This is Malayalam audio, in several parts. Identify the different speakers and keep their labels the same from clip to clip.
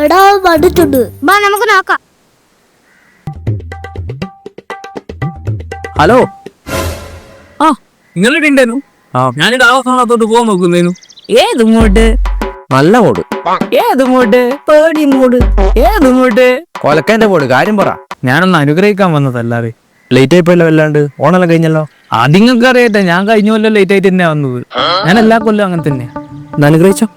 Speaker 1: എടാ വന്നിട്ടുണ്ട്, ബാ നമുക്ക് നോക്കാം.
Speaker 2: ഹലോ, ആ നിങ്ങളുടെ ഉണ്ടായിരുന്നു. ഞാനിവിടെ ആ സ്ഥാനത്തോട്ട് പോകാൻ നോക്കുന്നേനു.
Speaker 3: ഏത് മൂഡ്?
Speaker 2: നല്ല മൂഡ്.
Speaker 3: ഏത് മൂഡ്? പേടി മൂഡ്. ഏത് മൂഡ്?
Speaker 2: കൊലക്കാന്റെ മൂഡ്. കാര്യം പറ.
Speaker 4: ഞാനൊന്ന് അനുഗ്രഹിക്കാൻ വന്നതല്ലാതെ.
Speaker 2: ലേറ്റ് ആയിപ്പോയല്ലോ. വല്ലാണ്ട് ഓണെല്ലാം കഴിഞ്ഞല്ലോ.
Speaker 4: അതിങ്ങൾക്ക് അറിയട്ടെ, ഞാൻ കഴിഞ്ഞ കൊല്ലം ലേറ്റ് ആയിട്ട് തന്നെയാ വന്നത്. ഞാൻ എല്ലാ കൊല്ലം അങ്ങനെ തന്നെ.
Speaker 2: അനുഗ്രഹിച്ചോ.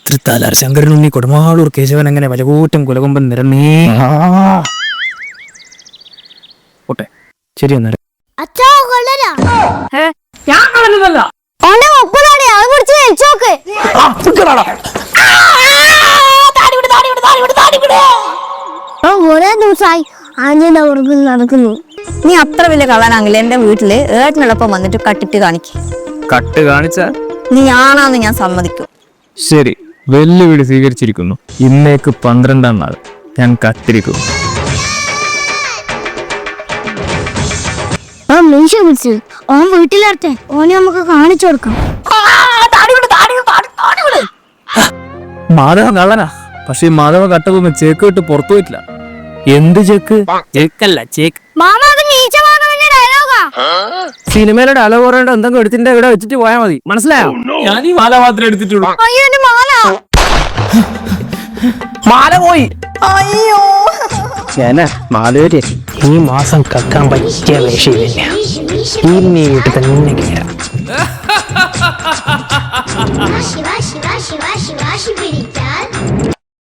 Speaker 4: തൃത്താലാർ ശങ്കരനുണ്ണി കൊടുമാളൂർ കേശവൻ അങ്ങനെ വലകൂറ്റം കുലകൊമ്പൻ നിരന്നേ പോട്ടെ. ശരി എന്നാ.
Speaker 1: അച്ഛാ കൊള്ളരാ.
Speaker 3: ഞാൻ കളഞ്ഞതല്ല.
Speaker 1: ഓനെ ഒപ്പതാടി, അത് പിടിച്ച് വലിച്ചോക്ക്. ഒരേ ദിവസമായി ആഞ്ഞിന്റെ പുറകിൽ നടക്കുന്നു.
Speaker 3: നീ അത്ര വലിയ കള്ളനാണെങ്കിൽ എന്റെ വീട്ടില് ഏട്ടനോടൊപ്പം വന്നിട്ട് കട്ടിട്ട് കാണിക്കും.
Speaker 4: കട്ട് കാണിച്ച
Speaker 3: നീ ആണാന്ന് ഞാൻ സമ്മതിക്കും.
Speaker 4: ശരി, വെല്ലുവിളി സ്വീകരിച്ചിരിക്കുന്നു. ഇന്നേക്ക് 12-ാം നാൾ ഞാൻ കത്തിരിക്കും.
Speaker 1: ആ മീശ വിളിച്ചു. ഓൻ വീട്ടിലെടുത്തേ, ഓനെ നമുക്ക് കാണിച്ചു കൊടുക്കാം.
Speaker 4: മാധവ കള്ളനാ. പക്ഷെ മാധവ കട്ടതൊന്ന് ചേക്ക് വിട്ട് പുറത്തു പോയിട്ടില്ല. എന്ത് ചേക്ക്? ചേക്കല്ല, ചേക്ക്. സിനിമയിലെ ഡയലോഗ് പറയേണ്ട എന്തെങ്കിലും എടുത്തിന്റെ ഇവിടെ വെച്ചിട്ട് പോയാൽ മതി. മനസ്സിലായോ? ഞാൻ ഈ മാല മാത്രമേ എടുത്തിട്ടുള്ളൂ. മാല പോയി.
Speaker 3: അയ്യോ,
Speaker 4: മാലൂര് ഈ മാസം കക്കാൻ പറ്റിയ വേഷയില്ല. ഈ വീട്ടിൽ തന്നെ കയറാം.